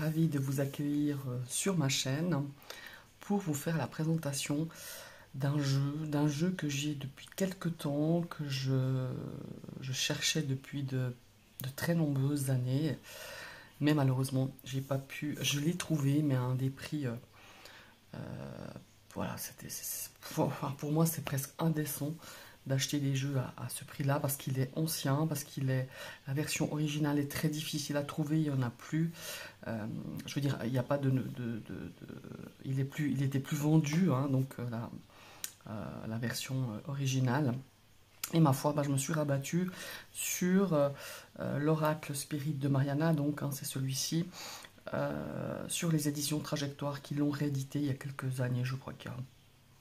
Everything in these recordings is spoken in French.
ravie de vous accueillir sur ma chaîne pour vous faire la présentation d'un jeu que j'ai depuis quelques temps, que je cherchais depuis de très nombreuses années, mais malheureusement j'ai pas pu, je l'ai trouvé mais à un des prix, voilà, pour moi c'est presque indécent d'acheter des jeux à ce prix-là, parce qu'il est ancien, parce qu'il est, la version originale est très difficile à trouver, il n'y en a plus. Je veux dire, il n'y a pas il était plus vendu, hein, donc la version originale. Et ma foi, je me suis rabattu sur l'Oracle Spirit de Mariana, donc hein, c'est celui-ci, sur les éditions Trajectoire qui l'ont réédité il y a quelques années, je crois qu'il y a,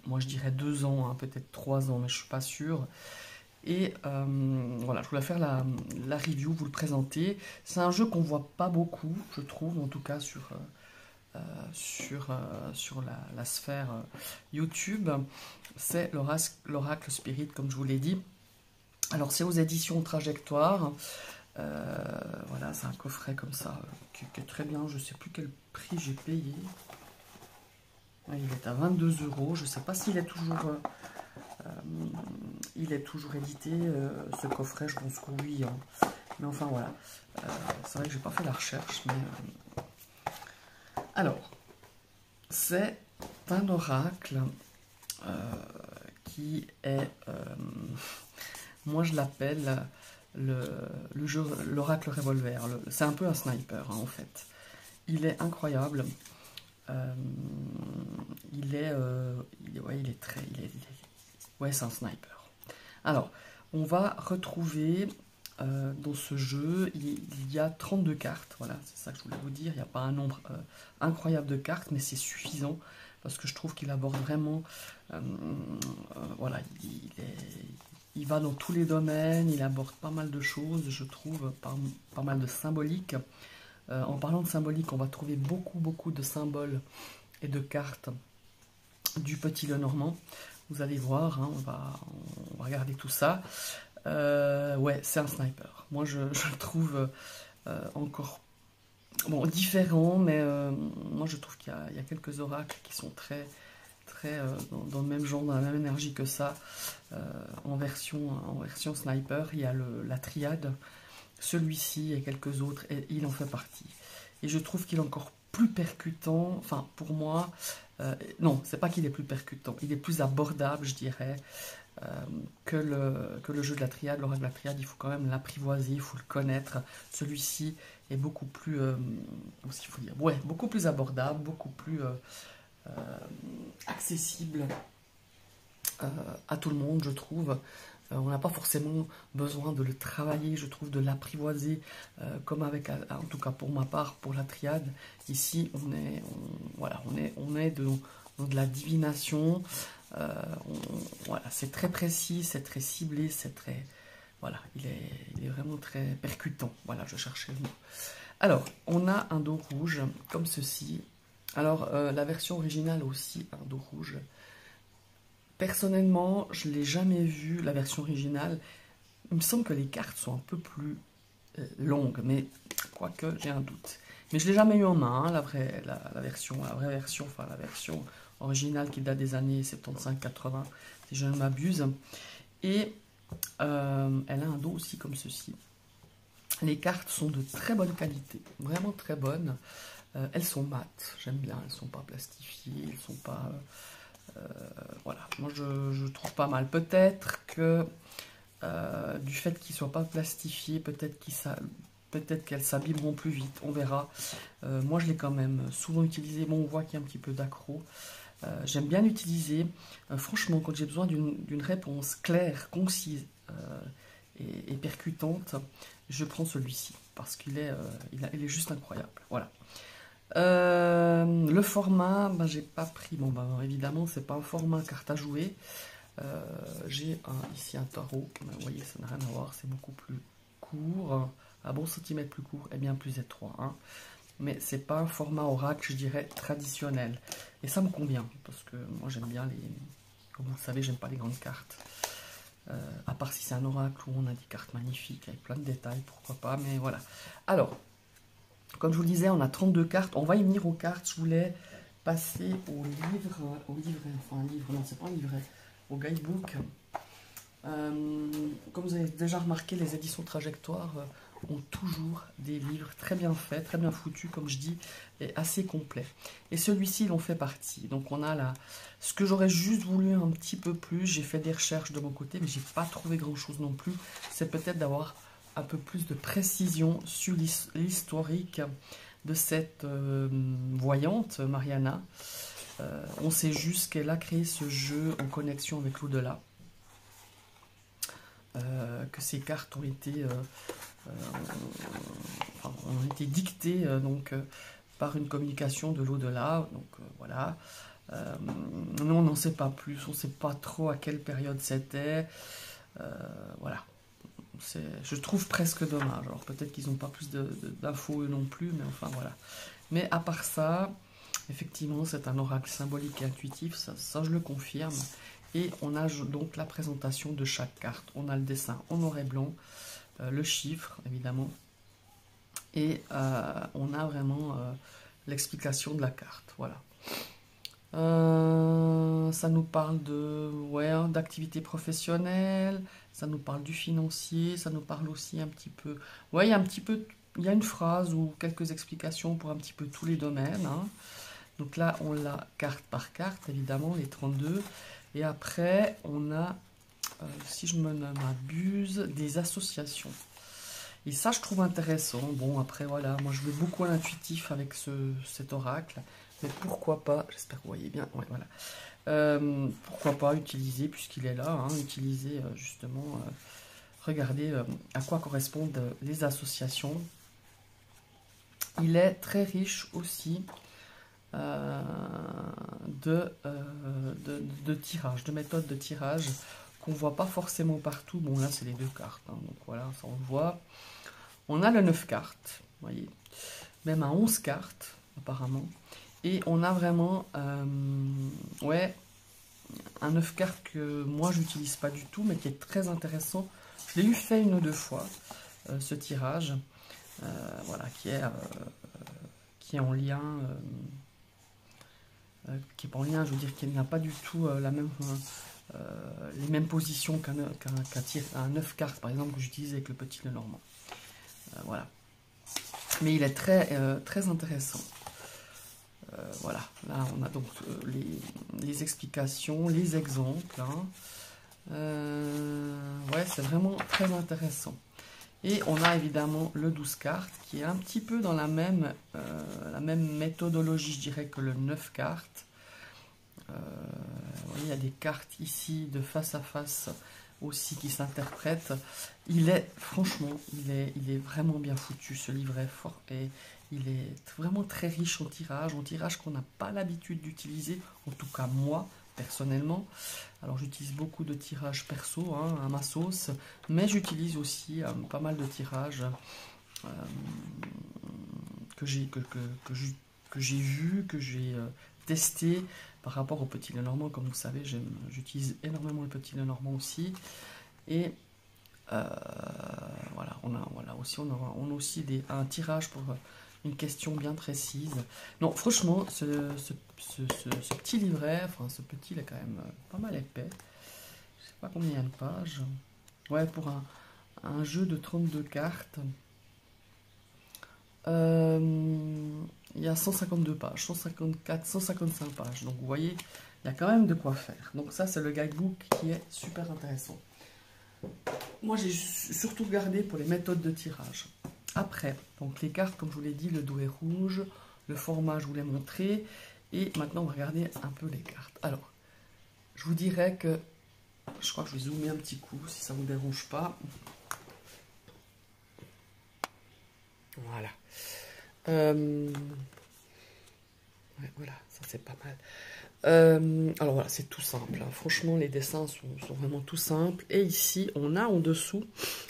moi je dirais 2 ans, hein, peut-être 3 ans, mais je suis pas sûr. Et voilà, je voulais faire la review, vous le présenter. C'est un jeu qu'on voit pas beaucoup, je trouve, en tout cas sur la sphère YouTube. C'est l'Oracle Spirit, comme je vous l'ai dit. Alors c'est aux éditions Trajectoire. Voilà, c'est un coffret comme ça, qui est très bien. Je sais plus quel prix j'ai payé. Il est à 22 €. Je ne sais pas s'il est toujours, édité, ce coffret. Je pense que oui, hein. Mais enfin voilà. C'est vrai que j'ai pas fait la recherche. Mais alors, c'est un oracle qui est, moi je l'appelle l'oracle revolver. C'est un peu un sniper, hein, en fait. Il est incroyable. Ouais, c'est un sniper. Alors, on va retrouver dans ce jeu, il y a 32 cartes. Voilà, c'est ça que je voulais vous dire. Il n'y a pas un nombre incroyable de cartes, mais c'est suffisant parce que je trouve qu'il aborde vraiment. Voilà, il va dans tous les domaines, il aborde pas mal de choses, je trouve, pas mal de symbolique. En parlant de symbolique, on va trouver beaucoup de symboles et de cartes du Petit Lenormand. Vous allez voir, hein, on va regarder tout ça. Ouais, c'est un sniper. Moi, je le trouve encore différent, mais moi, je trouve qu'il y a quelques oracles qui sont très dans le même genre, dans la même énergie que ça, en version sniper. Il y a la triade. Celui-ci et quelques autres, et il en fait partie. Et je trouve qu'il est encore plus percutant, enfin pour moi, non, c'est pas qu'il est plus percutant, il est plus abordable, je dirais, que le jeu de la triade. L'oracle de la triade, il faut quand même l'apprivoiser, il faut le connaître. Celui-ci est beaucoup plus, comment il faut dire, ouais, beaucoup plus abordable, beaucoup plus accessible à tout le monde, je trouve. On n'a pas forcément besoin de le travailler, je trouve, de l'apprivoiser, comme avec, en tout cas pour ma part, pour la triade. Ici, on est dans de la divination. Voilà, c'est très précis, c'est très ciblé, c'est très, voilà, il est vraiment très percutant. Voilà, je cherchais le mot. Alors, on a un dos rouge comme ceci. Alors, la version originale aussi, un dos rouge. Personnellement, je ne l'ai jamais vu, la version originale. Il me semble que les cartes sont un peu plus longues, mais quoique j'ai un doute. Mais je ne l'ai jamais eu en main, hein, la vraie version, enfin la version originale qui date des années 75-80, si je ne m'abuse. Et elle a un dos aussi comme ceci. Les cartes sont de très bonne qualité, vraiment très bonnes. Elles sont mates, j'aime bien, elles ne sont pas plastifiées, elles ne sont pas... voilà, moi je trouve pas mal. Peut-être que du fait qu'ils ne soient pas plastifiés, peut-être qu'elles s'abîmeront plus vite, on verra. Moi je l'ai quand même souvent utilisé. Bon, on voit qu'il y a un petit peu d'accro. J'aime bien l'utiliser. Franchement, quand j'ai besoin d'une réponse claire, concise et percutante, je prends celui-ci parce qu'il est, il est juste incroyable. Voilà. Le format, j'ai pas pris. Bon, évidemment, c'est pas un format carte à jouer. J'ai ici un tarot. Vous voyez, ça n'a rien à voir. C'est beaucoup plus court, un bon centimètre plus court et bien plus étroit. Hein. Mais c'est pas un format oracle, je dirais, traditionnel. Et ça me convient parce que moi, j'aime bien les. Comme vous le savez, j'aime pas les grandes cartes. À part si c'est un oracle où on a des cartes magnifiques avec plein de détails, pourquoi pas. Mais voilà. Alors. Comme je vous le disais, on a 32 cartes. On va y venir aux cartes. Je voulais passer au livret, enfin un livre, non, c'est pas un livret, au guidebook. Comme vous avez déjà remarqué, les éditions Trajectoire ont toujours des livres très bien faits, très bien foutus, comme je dis, et assez complets. Et celui-ci, il en fait partie. Donc on a là, ce que j'aurais juste voulu un petit peu plus, j'ai fait des recherches de mon côté, mais j'ai pas trouvé grand-chose non plus, c'est peut-être d'avoir un peu plus de précision sur l'historique de cette voyante, Mariana. On sait juste qu'elle a créé ce jeu en connexion avec l'au-delà. Que ces cartes ont été, ont été dictées par une communication de l'au-delà. Donc voilà. Mais on n'en sait pas plus, on ne sait pas trop à quelle période c'était. Voilà. Je trouve presque dommage. Alors peut-être qu'ils n'ont pas plus d'infos eux non plus, mais enfin voilà. Mais à part ça, effectivement, c'est un oracle symbolique et intuitif, ça je le confirme. Et on a donc la présentation de chaque carte. On a le dessin en noir et blanc, le chiffre, évidemment. Et on a vraiment l'explication de la carte. Voilà. Ça nous parle d'activité professionnelle, ça nous parle du financier, ça nous parle aussi un petit peu... Ouais, il y a une phrase ou quelques explications pour un petit peu tous les domaines. Hein. Donc là, on l'a carte par carte, évidemment, les 32. Et après, on a, si je me m'abuse, des associations. Et ça, je trouve intéressant. Bon, après, voilà, moi, je vais beaucoup à l'intuitif avec cet oracle. Mais pourquoi pas, j'espère que vous voyez bien, ouais, voilà. Pourquoi pas utiliser, puisqu'il est là, hein, utiliser justement, regardez à quoi correspondent les associations. Il est très riche aussi de tirage, de méthodes de tirage qu'on ne voit pas forcément partout. Bon, là, c'est les 2 cartes, hein, donc voilà, ça on le voit. On a le 9 cartes, vous voyez, même à 11 cartes, apparemment. Et on a vraiment, ouais, un 9 cartes que moi, je n'utilise pas du tout, mais qui est très intéressant. Je l'ai eu fait 1 ou 2 fois, ce tirage, voilà, qui est en lien... qui n'est pas en lien, je veux dire qu'il n'a pas du tout les mêmes positions qu'un 9 cartes, par exemple, que j'utilise avec le petit Lenormand. Voilà. Mais il est très intéressant. Voilà, là on a donc les explications, les exemples. Hein. Ouais, c'est vraiment très intéressant. Et on a évidemment le 12 cartes qui est un petit peu dans la même méthodologie, je dirais, que le 9 cartes. Il y a des cartes ici de face à face aussi qui s'interprètent. Franchement, il est vraiment bien foutu, ce livret fort. Et il est vraiment très riche en tirage qu'on n'a pas l'habitude d'utiliser, en tout cas moi, personnellement. Alors j'utilise beaucoup de tirages perso, hein, à ma sauce, mais j'utilise aussi pas mal de tirages que j'ai vu, que j'ai testé par rapport au petit Lenormand. Comme vous savez, j'utilise énormément le petit Lenormand aussi. Et voilà, on a aussi un tirage pour une question bien précise. Non, franchement, ce petit livret, enfin ce petit, il est quand même pas mal épais. Je sais pas combien il y a de pages. Ouais, pour un jeu de 32 cartes. Il y a 152 pages, 154, 155 pages. Donc vous voyez, il y a quand même de quoi faire. Donc ça, c'est le guidebook qui est super intéressant. Moi, j'ai surtout regardé pour les méthodes de tirage. Après, donc les cartes, comme je vous l'ai dit, le dos est rouge, le format, je vous l'ai montré. Et maintenant, on va regarder un peu les cartes. Alors, je vous dirais que, je crois que je vais zoomer un petit coup, si ça ne vous dérange pas. Voilà. Ouais, voilà, ça c'est pas mal. Alors voilà, c'est tout simple. Hein. Franchement, les dessins sont vraiment tout simples. Et ici, on a en dessous,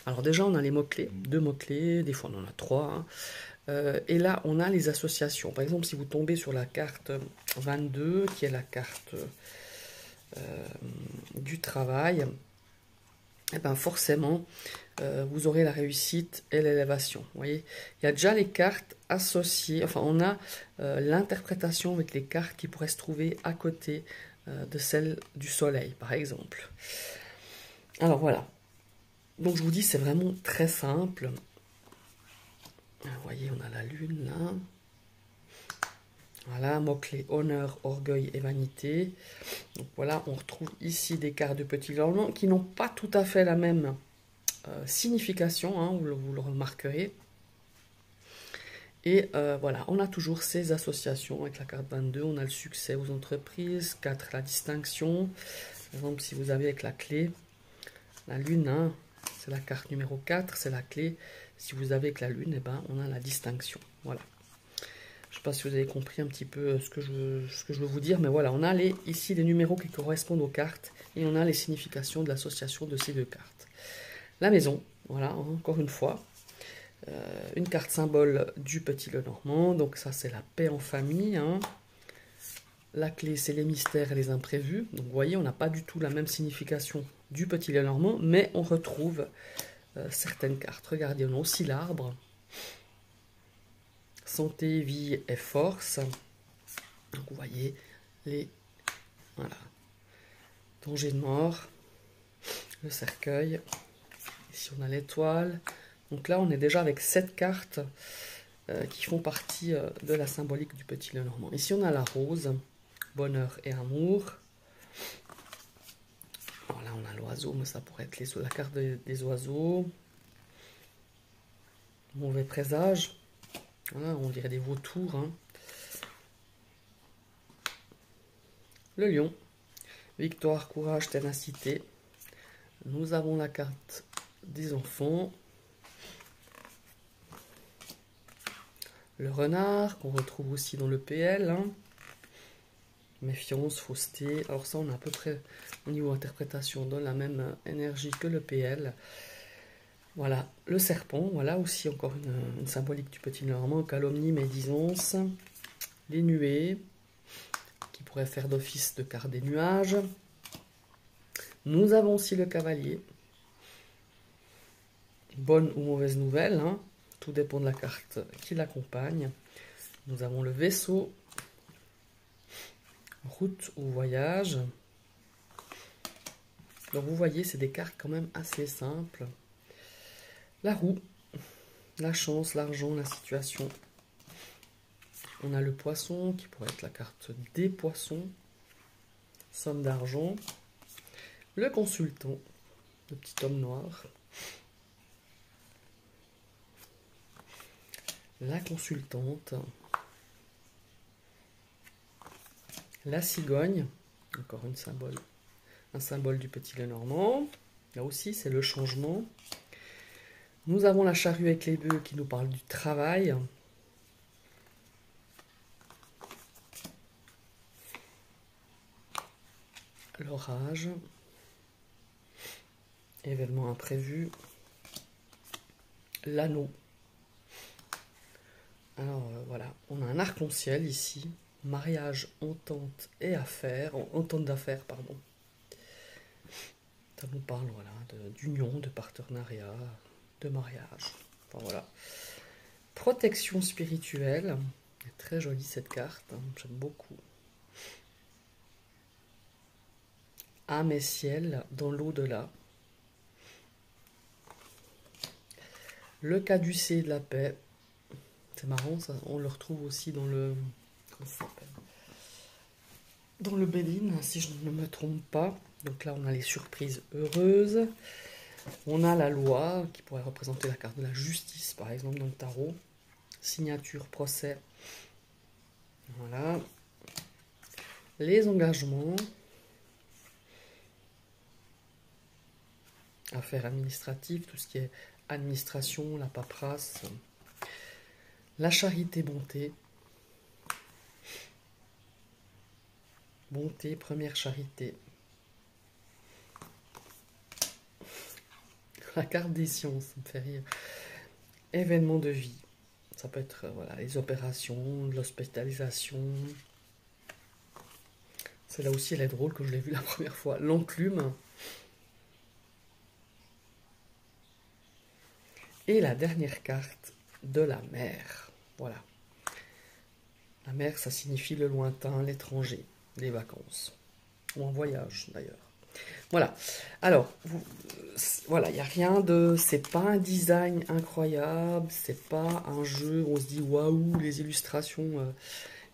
alors déjà, on a les mots-clés, 2 mots-clés, des fois on en a 3. Hein. Et là, on a les associations. Par exemple, si vous tombez sur la carte 22, qui est la carte du travail, et ben forcément, vous aurez la réussite et l'élévation. Vous voyez, il y a déjà les cartes associées, enfin on a l'interprétation avec les cartes qui pourraient se trouver à côté de celle du soleil, par exemple. Alors voilà, donc je vous dis, c'est vraiment très simple. Vous voyez, on a la lune là. Voilà, mot-clé honneur, orgueil et vanité. Donc voilà, on retrouve ici des cartes de petits ornements qui n'ont pas tout à fait la même signification, hein, vous le remarquerez. Et voilà, on a toujours ces associations avec la carte 22. On a le succès aux entreprises, 4 la distinction. Par exemple, si vous avez avec la clé, la lune, hein, c'est la carte numéro 4, c'est la clé. Si vous avez avec la lune, eh ben, on a la distinction. Voilà. Je ne sais pas si vous avez compris un petit peu ce que je veux vous dire, mais voilà, on a ici les numéros qui correspondent aux cartes et on a les significations de l'association de ces deux cartes. La maison, voilà, encore une fois, une carte symbole du petit Lenormand, donc ça c'est la paix en famille. Hein. La clé c'est les mystères et les imprévus, donc vous voyez, on n'a pas du tout la même signification du petit Lenormand, mais on retrouve certaines cartes. Regardez, on a aussi l'arbre. Santé, vie et force. Donc vous voyez les voilà, danger de mort, le cercueil. Ici on a l'étoile. Donc là on est déjà avec 7 cartes qui font partie de la symbolique du petit Lenormand. Ici on a la rose, bonheur et amour. Alors là on a l'oiseau, mais ça pourrait être la carte des oiseaux. Mauvais présage. Voilà, on dirait des vautours. Hein. Le lion. Victoire, courage, ténacité. Nous avons la carte des enfants. Le renard, qu'on retrouve aussi dans le PL. Hein. Méfiance, fausseté. Alors ça, on a à peu près, au niveau interprétation, dans la même énergie que le PL. Voilà, le serpent, voilà aussi encore une symbolique du petit Normand, calomnie, médisance, les nuées, qui pourrait faire d'office de carte des nuages. Nous avons aussi le cavalier, bonne ou mauvaise nouvelle, hein, tout dépend de la carte qui l'accompagne. Nous avons le vaisseau, route ou voyage. Donc vous voyez, c'est des cartes quand même assez simples. La roue, la chance, l'argent, la situation. On a le poisson qui pourrait être la carte des poissons. Somme d'argent. Le consultant, le petit homme noir. La consultante. La cigogne, encore un symbole du petit Lenormand. Là aussi, c'est le changement. Nous avons la charrue avec les bœufs qui nous parle du travail. L'orage. Événement imprévu. L'anneau. Alors voilà, on a un arc-en-ciel ici. Mariage, entente et affaires. Entente d'affaires, pardon. Ça nous parle voilà, d'union, de partenariat, de mariage. Enfin voilà. Protection spirituelle. Très jolie cette carte, hein, j'aime beaucoup. Âme et ciel dans l'au-delà. Le caducée de la paix. C'est marrant, ça, on le retrouve aussi dans le... Comment ça s'appelle ? Dans le Béline, si je ne me trompe pas. Donc là, on a les surprises heureuses. On a la loi, qui pourrait représenter la carte de la justice, par exemple, dans le tarot. Signature, procès. Voilà. Les engagements. Affaires administratives, tout ce qui est administration, la paperasse. La charité, bonté. Bonté, première charité. La carte des sciences, ça me fait rire. Événement de vie. Ça peut être voilà, les opérations, l'hospitalisation. Celle-là aussi, elle est drôle, que je l'ai vue la première fois. L'enclume. Et la dernière carte de la mer. Voilà. La mer, ça signifie le lointain, l'étranger, les vacances. Ou en voyage, d'ailleurs. Voilà. Alors, voilà, il n'y a rien de... C'est pas un design incroyable, c'est pas un jeu où on se dit waouh, les illustrations.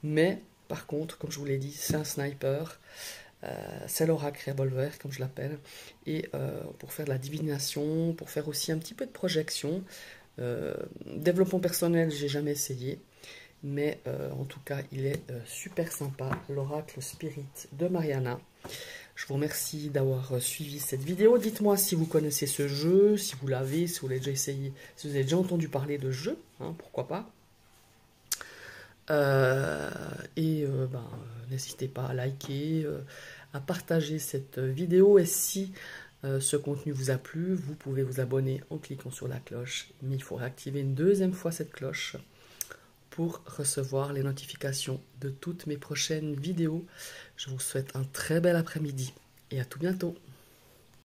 Mais, par contre, comme je vous l'ai dit, c'est un sniper. C'est l'oracle revolver, comme je l'appelle. Et pour faire de la divination, pour faire aussi un petit peu de projection. Développement personnel, j'ai jamais essayé. Mais en tout cas, il est super sympa, l'oracle spirit de Mariana. Je vous remercie d'avoir suivi cette vidéo. Dites-moi si vous connaissez ce jeu, si vous l'avez, si vous l'avez déjà essayé, si vous avez déjà entendu parler de ce jeu, hein, pourquoi pas. N'hésitez pas à liker, à partager cette vidéo. Et si ce contenu vous a plu, vous pouvez vous abonner en cliquant sur la cloche. Mais il faudra activer une deuxième fois cette cloche pour recevoir les notifications de toutes mes prochaines vidéos. Je vous souhaite un très bel après-midi et à tout bientôt.